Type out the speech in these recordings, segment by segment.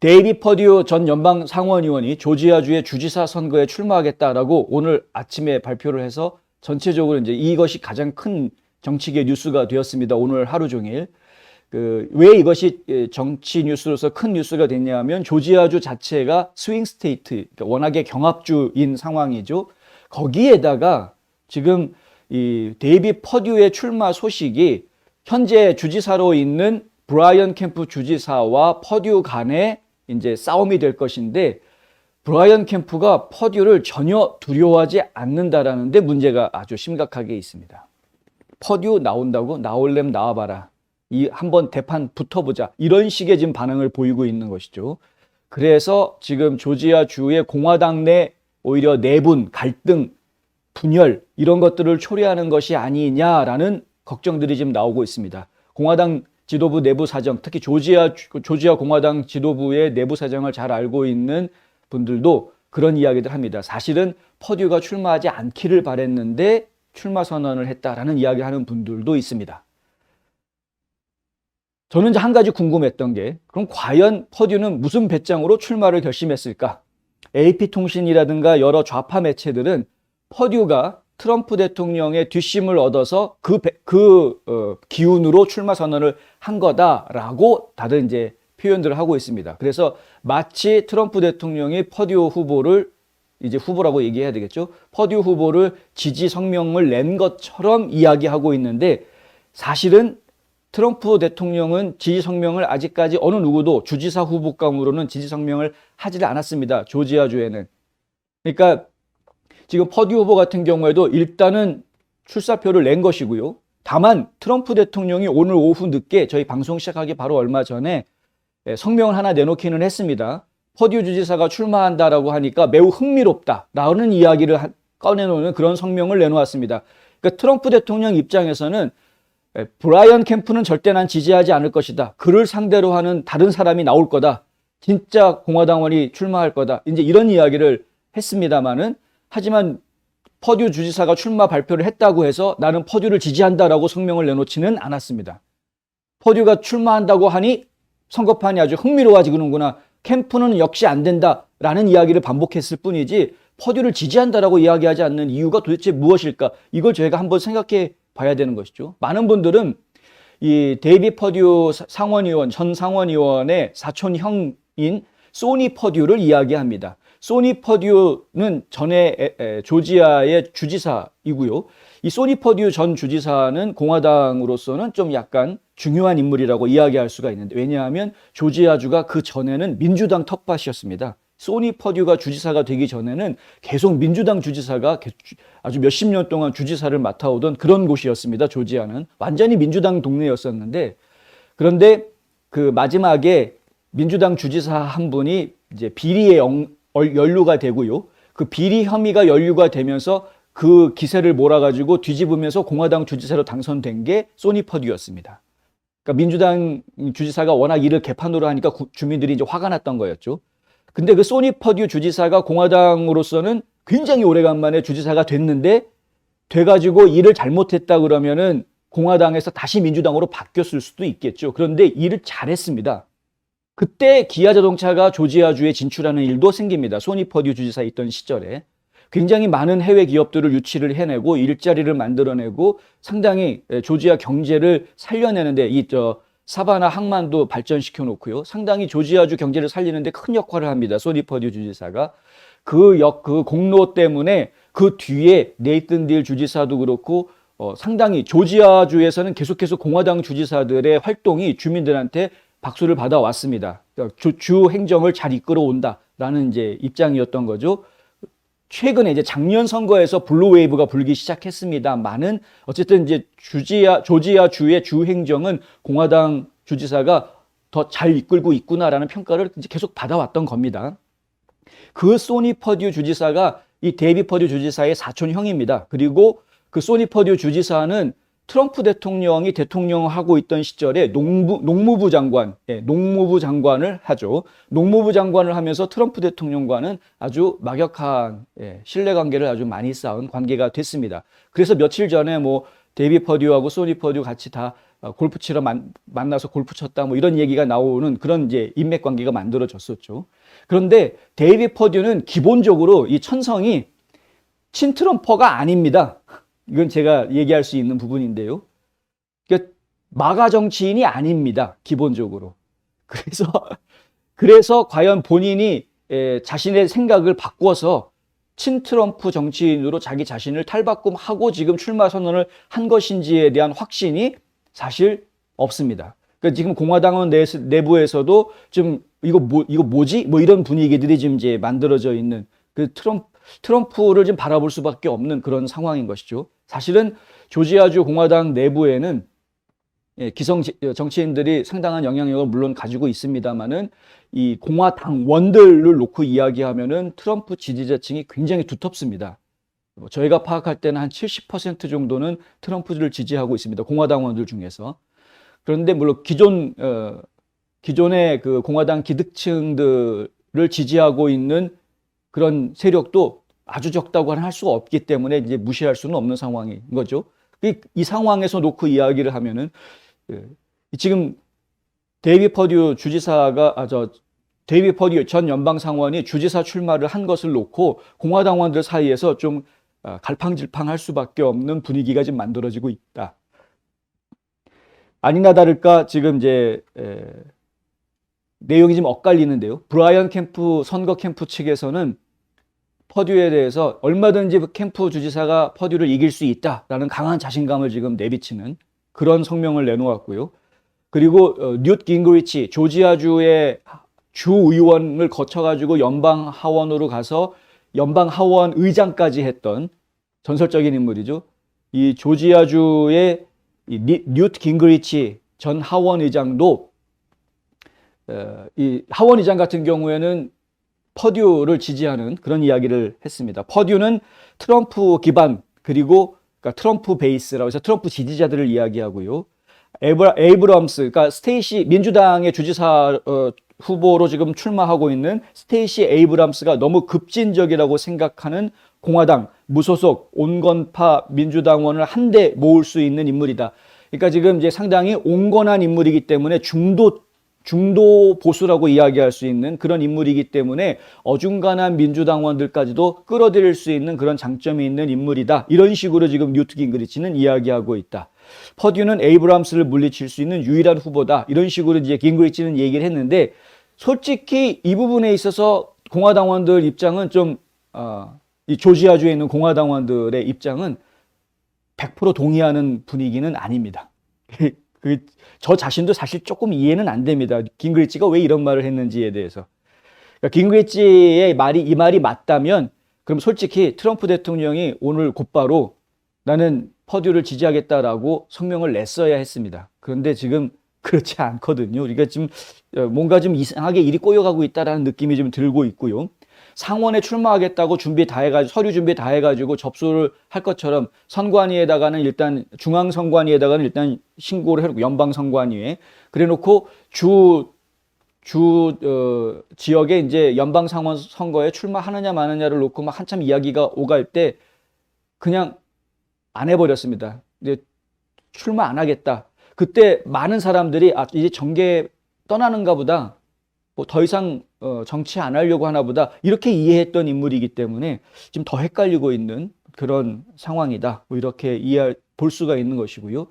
데이비 퍼듀 전 연방 상원의원이 조지아주의 주지사 선거에 출마하겠다라고 오늘 아침에 발표를 해서 전체적으로 이제 이것이 가장 큰 정치계 뉴스가 되었습니다. 오늘 하루 종일. 왜 이것이 정치 뉴스로서 큰 뉴스가 됐냐면 조지아주 자체가 스윙 스테이트, 그러니까 워낙에 경합주인 상황이죠. 거기에다가 지금 이 데이비 퍼듀의 출마 소식이 현재 주지사로 있는 브라이언 캠프 주지사와 퍼듀 간의 이제 싸움이 될 것인데, 브라이언 캠프가 퍼듀를 전혀 두려워하지 않는다라는 데 문제가 아주 심각하게 있습니다. 퍼듀 나온다고? 나올렘 나와봐라. 한번 대판 붙어보자. 이런 식의 지금 반응을 보이고 있는 것이죠. 그래서 지금 조지아 주의 공화당 내 오히려 내분, 갈등, 분열 이런 것들을 초래하는 것이 아니냐라는 걱정들이 지금 나오고 있습니다. 공화당 지도부 내부 사정, 특히 조지아 공화당 지도부의 내부 사정을 잘 알고 있는 분들도 그런 이야기들 합니다. 사실은 퍼듀가 출마하지 않기를 바랬는데 출마 선언을 했다라는 이야기를 하는 분들도 있습니다. 저는 이제 한 가지 궁금했던 게, 그럼 과연 퍼듀는 무슨 배짱으로 출마를 결심했을까? AP통신이라든가 여러 좌파 매체들은 퍼듀가 트럼프 대통령의 뒷심을 얻어서 기운으로 출마 선언을 한 거다라고 다들 이제 표현들을 하고 있습니다. 그래서 마치 트럼프 대통령이 퍼듀 후보를, 이제 후보라고 얘기해야 되겠죠? 퍼듀 후보를 지지 성명을 낸 것처럼 이야기하고 있는데, 사실은 트럼프 대통령은 지지 성명을 아직까지 어느 누구도 주지사 후보감으로는 지지 성명을 하지를 않았습니다. 조지아주에는. 그러니까 지금 퍼듀 후보 같은 경우에도 일단은 출사표를 낸 것이고요. 다만 트럼프 대통령이 오늘 오후 늦게 저희 방송 시작하기 바로 얼마 전에 성명을 하나 내놓기는 했습니다. 퍼듀 주지사가 출마한다라고 하니까 매우 흥미롭다라는 이야기를 꺼내놓는 그런 성명을 내놓았습니다. 그러니까 트럼프 대통령 입장에서는 브라이언 캠프는 절대 난 지지하지 않을 것이다. 그를 상대로 하는 다른 사람이 나올 거다. 진짜 공화당원이 출마할 거다. 이제 이런 이야기를 했습니다만은, 하지만 퍼듀 주지사가 출마 발표를 했다고 해서 나는 퍼듀를 지지한다라고 성명을 내놓지는 않았습니다. 퍼듀가 출마한다고 하니 선거판이 아주 흥미로워지는구나. 캠프는 역시 안 된다라는 이야기를 반복했을 뿐이지 퍼듀를 지지한다라고 이야기하지 않는 이유가 도대체 무엇일까? 이걸 저희가 한번 생각해 봐야 되는 것이죠. 많은 분들은 이 데이비 퍼듀 전 상원의원의 사촌형인 소니 퍼듀를 이야기합니다. 소니 퍼듀는 전에 조지아의 주지사이고요. 이 소니 퍼듀 전 주지사는 공화당으로서는 좀 약간 중요한 인물이라고 이야기할 수가 있는데, 왜냐하면 조지아주가 그 전에는 민주당 텃밭이었습니다. 소니 퍼듀가 주지사가 되기 전에는 계속 민주당 주지사가 아주 몇십 년 동안 주지사를 맡아오던 그런 곳이었습니다. 조지아는 완전히 민주당 동네였었는데, 그런데 그 마지막에 민주당 주지사 한 분이 이제 비리에 연루가 되고요. 그 비리 혐의가 연루가 되면서 그 기세를 몰아가지고 뒤집으면서 공화당 주지사로 당선된 게 소니 퍼듀였습니다. 그러니까 민주당 주지사가 워낙 이를 개판으로 하니까 주민들이 이제 화가 났던 거였죠. 근데 그 소니 퍼듀 주지사가 공화당으로서는 굉장히 오래간만에 주지사가 됐는데, 돼가지고 일을 잘못했다 그러면은 공화당에서 다시 민주당으로 바뀌었을 수도 있겠죠. 그런데 일을 잘했습니다. 그때 기아자동차가 조지아주에 진출하는 일도 생깁니다. 소니 퍼듀 주지사 있던 시절에. 굉장히 많은 해외 기업들을 유치를 해내고 일자리를 만들어내고 상당히 조지아 경제를 살려내는데 사바나 항만도 발전시켜 놓고요. 상당히 조지아주 경제를 살리는데 큰 역할을 합니다. 소니 퍼듀 주지사가. 그 공로 때문에 그 뒤에 네이슨 딜 주지사도 그렇고 상당히 조지아주에서는 계속해서 공화당 주지사들의 활동이 주민들한테 박수를 받아왔습니다. 주 행정을 잘 이끌어온다라는 이제 입장이었던 거죠. 최근에 이제 작년 선거에서 블루 웨이브가 불기 시작했습니다만은 어쨌든 이제 조지아 주의 주 행정은 공화당 주지사가 더 잘 이끌고 있구나라는 평가를 이제 계속 받아왔던 겁니다. 그 소니 퍼듀 주지사가 이 데이비 퍼듀 주지사의 사촌형입니다. 그리고 그 소니 퍼듀 주지사는 트럼프 대통령이 대통령하고 있던 시절에 농무부 장관을 하죠. 농무부 장관을 하면서 트럼프 대통령과는 아주 막역한 신뢰관계를 아주 많이 쌓은 관계가 됐습니다. 그래서 며칠 전에 데이비 퍼듀하고 소니 퍼듀 같이 다 골프 치러 만나서 골프 쳤다 뭐 이런 얘기가 나오는 그런 이제 인맥 관계가 만들어졌었죠. 그런데 데이비 퍼듀는 기본적으로 이 천성이 친트럼퍼가 아닙니다. 이건 제가 얘기할 수 있는 부분인데요. 그러니까 마가 정치인이 아닙니다. 기본적으로. 그래서 과연 본인이 자신의 생각을 바꾸어서 친트럼프 정치인으로 자기 자신을 탈바꿈하고 지금 출마 선언을 한 것인지에 대한 확신이 사실 없습니다. 그러니까 지금 공화당원 내부에서도 좀 이거 뭐지? 뭐 이런 분위기들이 지금 이제 만들어져 있는 그 트럼프를 좀 바라볼 수밖에 없는 그런 상황인 것이죠. 사실은 조지아주 공화당 내부에는 기성 정치인들이 상당한 영향력을 물론 가지고 있습니다만은 이 공화당원들을 놓고 이야기하면은 트럼프 지지자층이 굉장히 두텁습니다. 저희가 파악할 때는 한 70% 정도는 트럼프를 지지하고 있습니다. 공화당원들 중에서. 그런데 물론 기존의 그 공화당 기득층들을 지지하고 있는 그런 세력도 아주 적다고는 할 수가 없기 때문에 이제 무시할 수는 없는 상황인 거죠. 이 상황에서 놓고 이야기를 하면은 지금 데이비 퍼듀 전 연방상원이 주지사 출마를 한 것을 놓고 공화당원들 사이에서 좀 갈팡질팡할 수밖에 없는 분위기가 지금 만들어지고 있다. 아니나 다를까 지금 이제 내용이 좀 엇갈리는데요. 브라이언 캠프 선거 캠프 측에서는 퍼듀에 대해서 얼마든지 캠프 주지사가 퍼듀를 이길 수 있다라는 강한 자신감을 지금 내비치는 그런 성명을 내놓았고요. 그리고 뉴트 깅그리치 조지아주의 주의원을 거쳐가지고 연방 하원으로 가서 연방 하원 의장까지 했던 전설적인 인물이죠. 이 조지아주의 뉴트 깅그리치 전 하원 의장도 이 하원 의장 같은 경우에는 퍼듀를 지지하는 그런 이야기를 했습니다. 퍼듀는 트럼프 기반 그리고 그러니까 트럼프 베이스라고 해서 트럼프 지지자들을 이야기하고요. 에이브럼스, 그러니까 스테이시 민주당의 주지사 후보로 지금 출마하고 있는 스테이시 에이브럼스가 너무 급진적이라고 생각하는 공화당 무소속 온건파 민주당원을 한데 모을 수 있는 인물이다. 그러니까 지금 이제 상당히 온건한 인물이기 때문에 중도 보수라고 이야기할 수 있는 그런 인물이기 때문에 어중간한 민주당원들까지도 끌어들일 수 있는 그런 장점이 있는 인물이다. 이런 식으로 지금 뉴트 깅그리치는 이야기하고 있다. 퍼듀는 에이브럼스를 물리칠 수 있는 유일한 후보다. 이런 식으로 이제 깅그리치는 얘기를 했는데 솔직히 이 부분에 있어서 공화당원들 입장은 좀 이 조지아주에 있는 공화당원들의 입장은 100% 동의하는 분위기는 아닙니다. 저 자신도 사실 조금 이해는 안 됩니다. 깅그리치가 왜 이런 말을 했는지에 대해서. 그러니까 깅그리치의 이 말이 맞다면 그럼 솔직히 트럼프 대통령이 오늘 곧바로 나는 퍼듀를 지지하겠다라고 성명을 냈어야 했습니다. 그런데 지금 그렇지 않거든요. 우리가 지금 뭔가 좀 이상하게 일이 꼬여가고 있다라는 느낌이 좀 들고 있고요. 상원에 출마하겠다고 서류 준비 다 해가지고 접수를 할 것처럼 선관위에다가는 일단 중앙선관위에다가는 일단 신고를 해놓고 연방선관위에 그래놓고 지역에 이제 연방상원 선거에 출마하느냐 마느냐를 놓고 막 한참 이야기가 오갈 때 그냥 안 해버렸습니다. 이제 출마 안 하겠다. 그때 많은 사람들이 이제 정계 떠나는가 보다. 뭐 더 이상 정치 안 하려고 하나 보다. 이렇게 이해했던 인물이기 때문에 지금 더 헷갈리고 있는 그런 상황이다. 뭐 이렇게 볼 수가 있는 것이고요.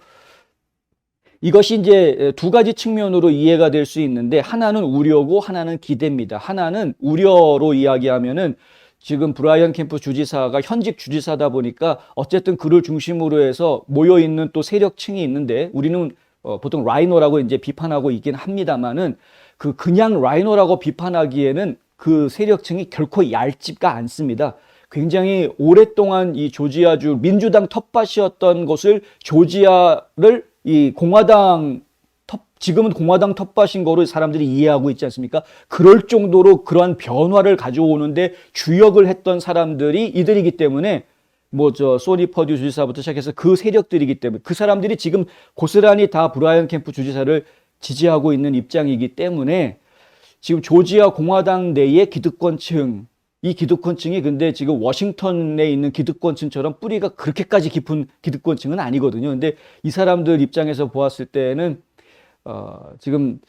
이것이 이제 두 가지 측면으로 이해가 될 수 있는데 하나는 우려고 하나는 기대입니다. 하나는 우려로 이야기하면은 지금 브라이언 캠프 주지사가 현직 주지사다 보니까 어쨌든 그를 중심으로 해서 모여있는 또 세력층이 있는데 우리는 보통 라이노라고 이제 비판하고 있긴 합니다만은 그냥 라이노라고 비판하기에는 그 세력층이 결코 얇지가 않습니다. 굉장히 오랫동안 이 조지아주 민주당 텃밭이었던 것을 조지아를 이 지금은 공화당 텃밭인 거로 사람들이 이해하고 있지 않습니까? 그럴 정도로 그러한 변화를 가져오는데 주역을 했던 사람들이 이들이기 때문에 소니 퍼듀 주지사부터 시작해서 그 세력들이기 때문에 그 사람들이 지금 고스란히 다 브라이언 캠프 주지사를 지지하고 있는 입장이기 때문에 지금 조지아 공화당 내의 기득권층 이 기득권층이 근데 지금 워싱턴에 있는 기득권층처럼 뿌리가 그렇게까지 깊은 기득권층은 아니거든요. 근데 이 사람들 입장에서 보았을 때는 지금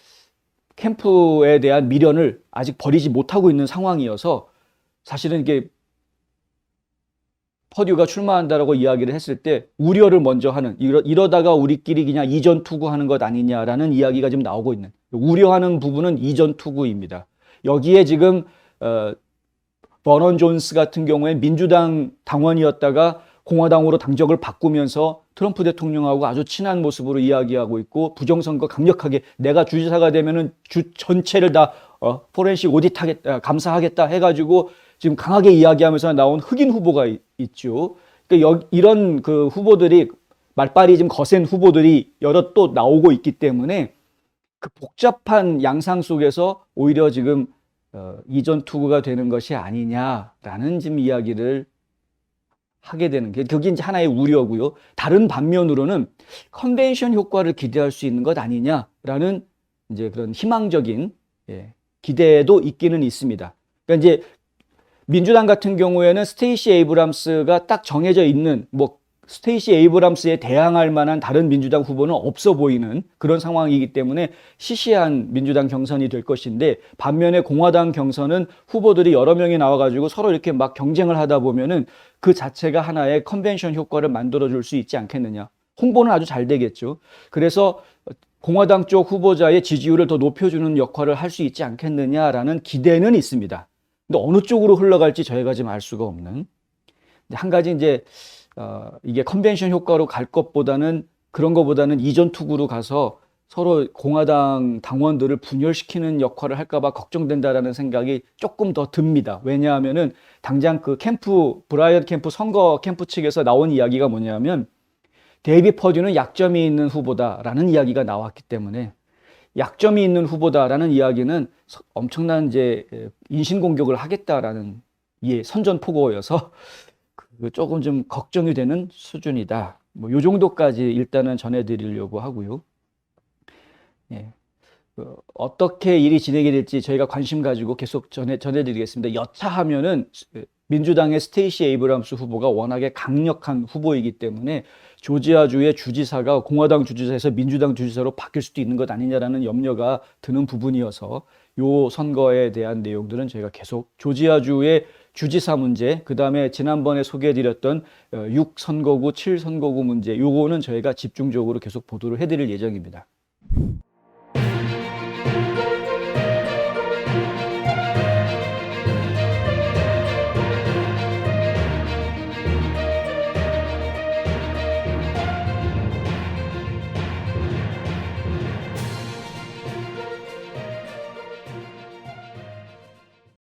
캠프에 대한 미련을 아직 버리지 못하고 있는 상황이어서 사실은 이게 퍼듀가 출마한다라고 이야기를 했을 때 우려를 먼저 하는, 이러다가 우리끼리 그냥 이전 투구하는 것 아니냐라는 이야기가 지금 나오고 있는, 우려하는 부분은 이전 투구입니다. 여기에 지금 버넌 존스 같은 경우에 민주당 당원이었다가 공화당으로 당적을 바꾸면서 트럼프 대통령하고 아주 친한 모습으로 이야기하고 있고, 부정선거 강력하게 내가 주지사가 되면은 주 전체를 다 포렌식 오디트하겠다, 감사하겠다 해가지고 지금 강하게 이야기하면서 나온 흑인 후보가 있죠. 그러니까 이런 그 후보들이, 말빨이 좀 거센 후보들이 여러 또 나오고 있기 때문에 그 복잡한 양상 속에서 오히려 지금 이전 투구가 되는 것이 아니냐라는 지금 이야기를 하게 되는 게, 그게 이제 하나의 우려고요. 다른 반면으로는 컨벤션 효과를 기대할 수 있는 것 아니냐라는 이제 그런 희망적인 기대도 있기는 있습니다. 그러니까 이제 민주당 같은 경우에는 스테이시 에이브람스가 딱 정해져 있는, 뭐 스테이시 에이브람스에 대항할 만한 다른 민주당 후보는 없어 보이는 그런 상황이기 때문에 시시한 민주당 경선이 될 것인데, 반면에 공화당 경선은 후보들이 여러 명이 나와가지고 서로 이렇게 막 경쟁을 하다 보면은 그 자체가 하나의 컨벤션 효과를 만들어줄 수 있지 않겠느냐. 홍보는 아주 잘 되겠죠. 그래서 공화당 쪽 후보자의 지지율을 더 높여주는 역할을 할 수 있지 않겠느냐라는 기대는 있습니다. 근데 어느 쪽으로 흘러갈지 저희가 지금 알 수가 없는. 한 가지 이제 이게 컨벤션 효과로 갈 것보다는, 그런 것보다는 이전 투구로 가서 서로 공화당 당원들을 분열시키는 역할을 할까봐 걱정된다라는 생각이 조금 더 듭니다. 왜냐하면은 당장 그 브라이언 캠프 선거 캠프 측에서 나온 이야기가 뭐냐면, 데이비 퍼듀는 약점이 있는 후보다라는 이야기가 나왔기 때문에, 약점이 있는 후보다라는 이야기는 엄청난 이제 인신공격을 하겠다라는 선전포고여서 조금 좀 걱정이 되는 수준이다. 뭐 요 정도까지 일단은 전해드리려고 하고요. 어떻게 일이 진행이 될지 저희가 관심 가지고 계속 전해드리겠습니다. 여차하면은 민주당의 스테이시 에이브람스 후보가 워낙에 강력한 후보이기 때문에 조지아주의 주지사가 공화당 주지사에서 민주당 주지사로 바뀔 수도 있는 것 아니냐라는 염려가 드는 부분이어서 요 선거에 대한 내용들은 저희가 계속 조지아주의 주지사 문제, 그 다음에 지난번에 소개해드렸던 6선거구, 7선거구 문제, 요거는 저희가 집중적으로 계속 보도를 해드릴 예정입니다.